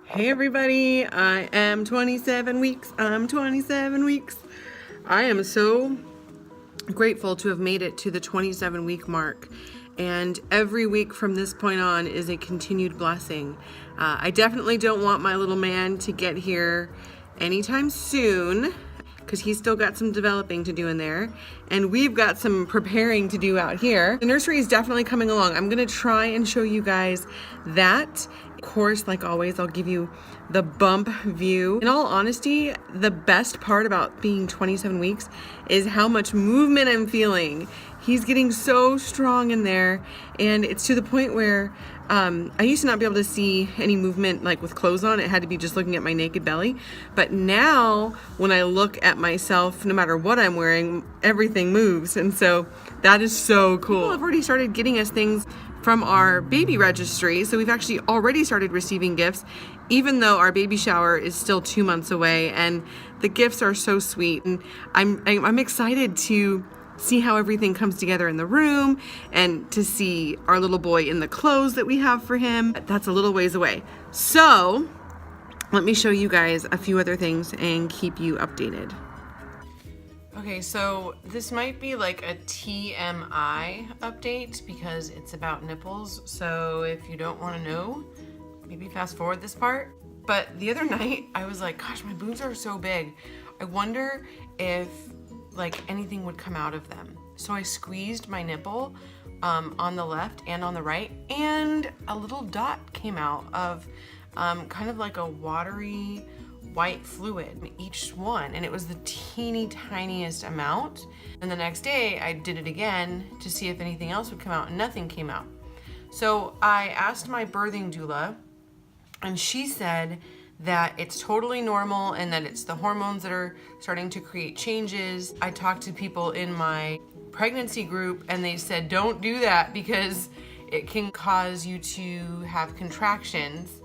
Hey everybody, I am 27 weeks. I'm 27 weeks. I am so grateful to have made it to the 27-week mark. And every week from this point on is a continued blessing. I definitely don't want my little man to get here anytime soon, because he's still got some developing to do in there, and we've got some preparing to do out here. The nursery is definitely coming along. I'm gonna try and show you guys that. Of course, like always, I'll give you the bump view. In all honesty, the best part about being 27 weeks is how much movement I'm feeling. He's getting so strong in there, and it's to the point where I used to not be able to see any movement like with clothes on. It had to be just looking at my naked belly. But now when I look at myself, no matter what I'm wearing, everything moves. And so that is so cool. People have already started getting us things from our baby registry. So we've actually already started receiving gifts, even though our baby shower is still 2 months away. And the gifts are so sweet. And I'm excited to see how everything comes together in the room and to see our little boy in the clothes that we have for him. That's a little ways away. So let me show you guys a few other things and keep you updated. Okay, so this might be like a TMI update because it's about nipples. So if you don't want to know, maybe fast forward this part. But the other night I was like, gosh, my boobs are so big. I wonder if like anything would come out of them. So I squeezed my nipple on the left and on the right, and a little dot came out of kind of like a watery white fluid, each one, and it was the teeny tiniest amount. And the next day I did it again to see if anything else would come out, and nothing came out. So I asked my birthing doula, and she said that it's totally normal and that it's the hormones that are starting to create changes. I talked to people in my pregnancy group and they said, don't do that because it can cause you to have contractions.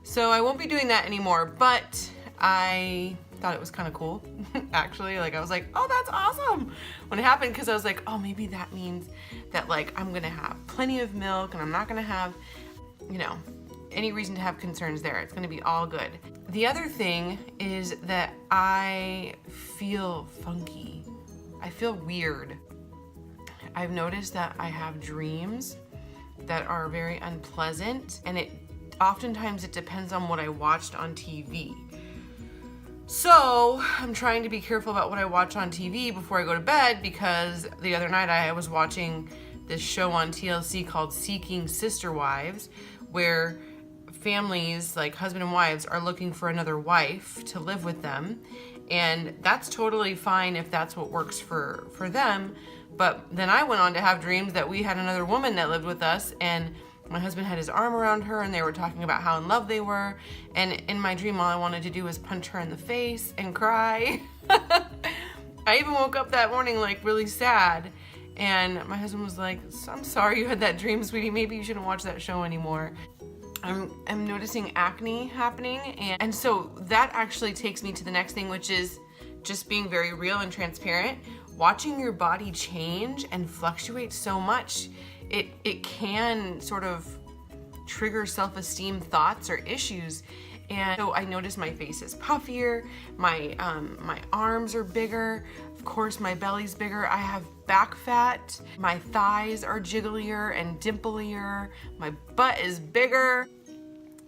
So I won't be doing that anymore, but I thought it was kind of cool, actually. Like I was like, oh, that's awesome when it happened, because I was like, oh, maybe that means that like I'm gonna have plenty of milk and I'm not gonna have, you know, any reason to have concerns there. It's gonna be all good. The other thing is that I feel funky. I feel weird. I've noticed that I have dreams that are very unpleasant, and oftentimes it depends on what I watched on TV. So I'm trying to be careful about what I watch on TV before I go to bed, because the other night I was watching this show on TLC called Seeking Sister Wives, where families, like husband and wives, are looking for another wife to live with them, and that's totally fine if that's what works for them. But then I went on to have dreams that we had another woman that lived with us, and my husband had his arm around her and they were talking about how in love they were, and in my dream all I wanted to do was punch her in the face and cry. I even woke up that morning like really sad, and my husband was like, I'm sorry you had that dream, sweetie, maybe you shouldn't watch that show anymore. I'm noticing acne happening, and so that actually takes me to the next thing, which is just being very real and transparent. Watching your body change and fluctuate so much, it can sort of trigger self-esteem thoughts or issues. And so I notice my face is puffier, my arms are bigger, of course my belly's bigger, I have back fat, my thighs are jigglier and dimplier, my butt is bigger,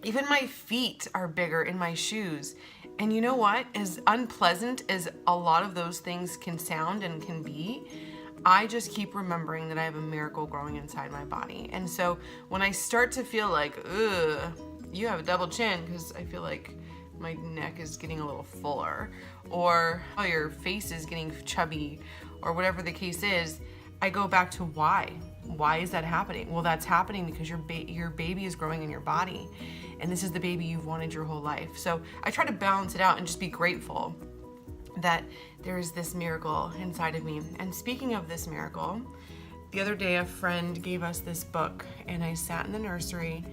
even my feet are bigger in my shoes. And you know what? As unpleasant as a lot of those things can sound and can be, I just keep remembering that I have a miracle growing inside my body. And so when I start to feel like, ugh, you have a double chin, because I feel like my neck is getting a little fuller, or oh, your face is getting chubby, or whatever the case is, I go back to why. Why is that happening? Well, that's happening because your baby is growing in your body, and this is the baby you've wanted your whole life. So I try to balance it out and just be grateful that there is this miracle inside of me. And speaking of this miracle, the other day a friend gave us this book, and I sat in the nursery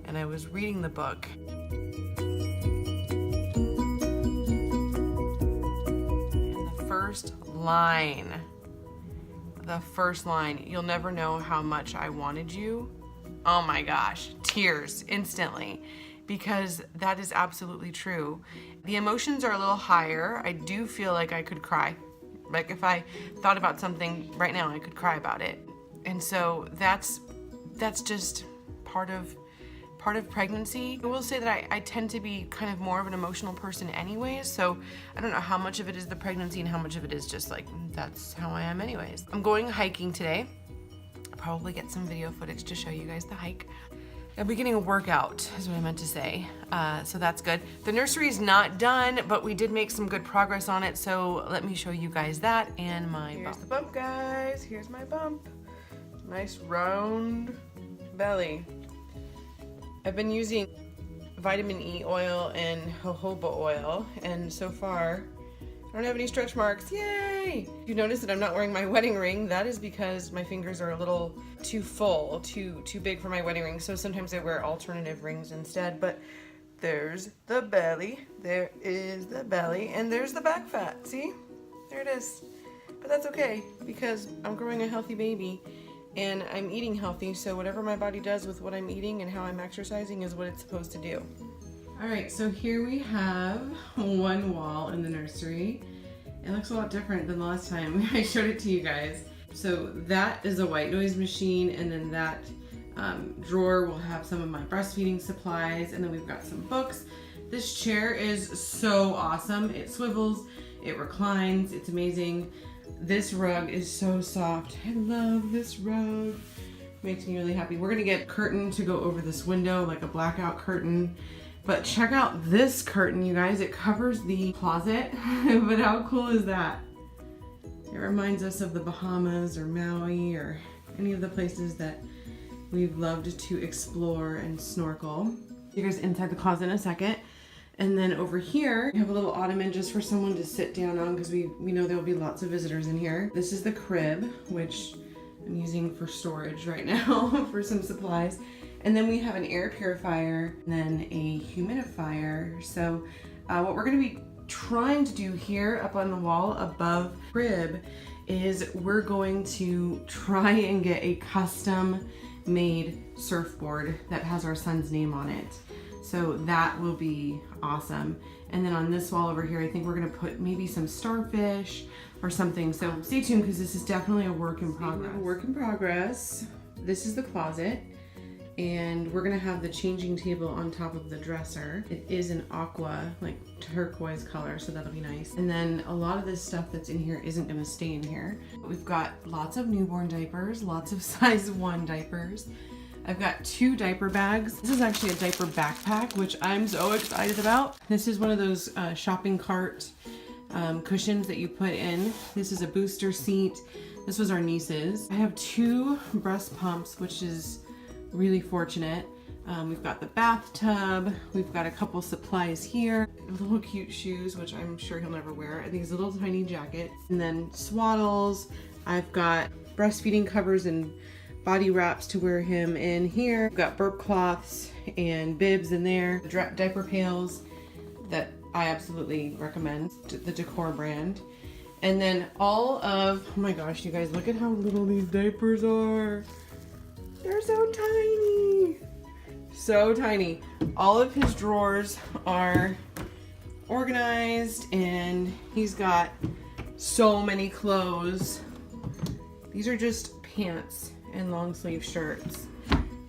and I was reading the book. And the first line, you'll never know how much I wanted you. Oh my gosh, tears instantly. because that is absolutely true. The emotions are a little higher. I do feel like I could cry. Like if I thought about something right now, I could cry about it. And so that's just part of pregnancy. I will say that I tend to be kind of more of an emotional person anyways, so I don't know how much of it is the pregnancy and how much of it is just like, that's how I am anyways. I'm going hiking today. I'll probably get some video footage to show you guys the hike. I'll be getting a workout, is what I meant to say, so that's good. The nursery is not done, but we did make some good progress on it, so let me show you guys that and my bump. Here's the bump, guys. Here's my bump. Nice round belly. I've been using vitamin E oil and jojoba oil, and so far I don't have any stretch marks. Yay! If you notice that I'm not wearing my wedding ring, that is because my fingers are a little too full, too big for my wedding ring, so sometimes I wear alternative rings instead. But there's the belly, there is the belly, and there's the back fat. See? There it is. But that's okay, because I'm growing a healthy baby and I'm eating healthy, so whatever my body does with what I'm eating and how I'm exercising is what it's supposed to do. All right, so here we have one wall in the nursery. It looks a lot different than the last time I showed it to you guys. So that is a white noise machine, and then that drawer will have some of my breastfeeding supplies, and then we've got some books. This chair is so awesome. It swivels, it reclines, it's amazing. This rug is so soft. I love this rug. Makes me really happy. We're gonna get a curtain to go over this window, like a blackout curtain. But check out this curtain, you guys. It covers the closet, but how cool is that? It reminds us of the Bahamas or Maui or any of the places that we've loved to explore and snorkel. You guys inside the closet in a second. And then over here, we have a little ottoman just for someone to sit down on, because we know there will be lots of visitors in here. This is the crib, which I'm using for storage right now for some supplies. And then we have an air purifier and then a humidifier. So what we're gonna be trying to do here up on the wall above crib is we're going to try and get a custom made surfboard that has our son's name on it. So that will be awesome. And then on this wall over here, I think we're gonna put maybe some starfish or something. So stay tuned, because this is definitely a work in progress. This is the closet. And we're gonna have the changing table on top of the dresser. It is an aqua, like turquoise color, so that'll be nice. And then a lot of this stuff that's in here isn't gonna stay in here. We've got lots of newborn diapers, lots of size 1 diapers. I've got 2 diaper bags. This is actually a diaper backpack, which I'm so excited about. This is one of those shopping cart cushions that you put in. This is a booster seat. This was our niece's. I have 2 breast pumps, which is really fortunate. We've got the bathtub. We've got a couple supplies here. Little cute shoes, which I'm sure he'll never wear. These little tiny jackets. And then swaddles. I've got breastfeeding covers and body wraps to wear him in here. We've got burp cloths and bibs in there. Diaper pails that I absolutely recommend, the Decor brand. And then all of, oh my gosh, you guys, look at how little these diapers are. They're so tiny. So tiny. All of his drawers are organized, and he's got so many clothes. These are just pants and long sleeve shirts.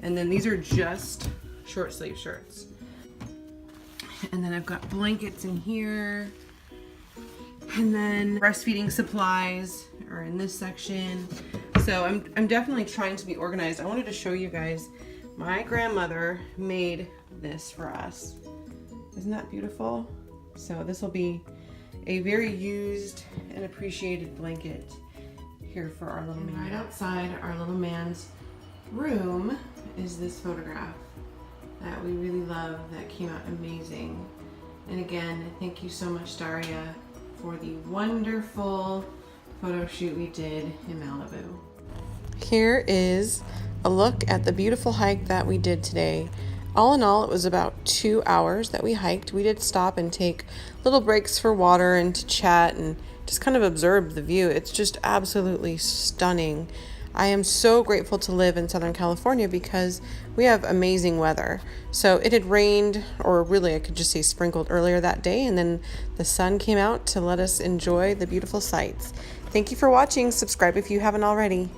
And then these are just short sleeve shirts. And then I've got blankets in here. And then breastfeeding supplies are in this section. So I'm definitely trying to be organized. I wanted to show you guys, my grandmother made this for us. Isn't that beautiful? So this will be a very used and appreciated blanket here for our little man. Right outside our little man's room is this photograph that we really love, that came out amazing. And again, thank you so much, Daria, for the wonderful photo shoot we did in Malibu. Here is a look at the beautiful hike that we did today. All in all, it was about 2 hours that we hiked. We did stop and take little breaks for water and to chat and just kind of observe the view. It's just absolutely stunning. I am so grateful to live in Southern California because we have amazing weather. So it had rained, or really I could just say sprinkled earlier that day, and then the sun came out to let us enjoy the beautiful sights. Thank you for watching. Subscribe if you haven't already.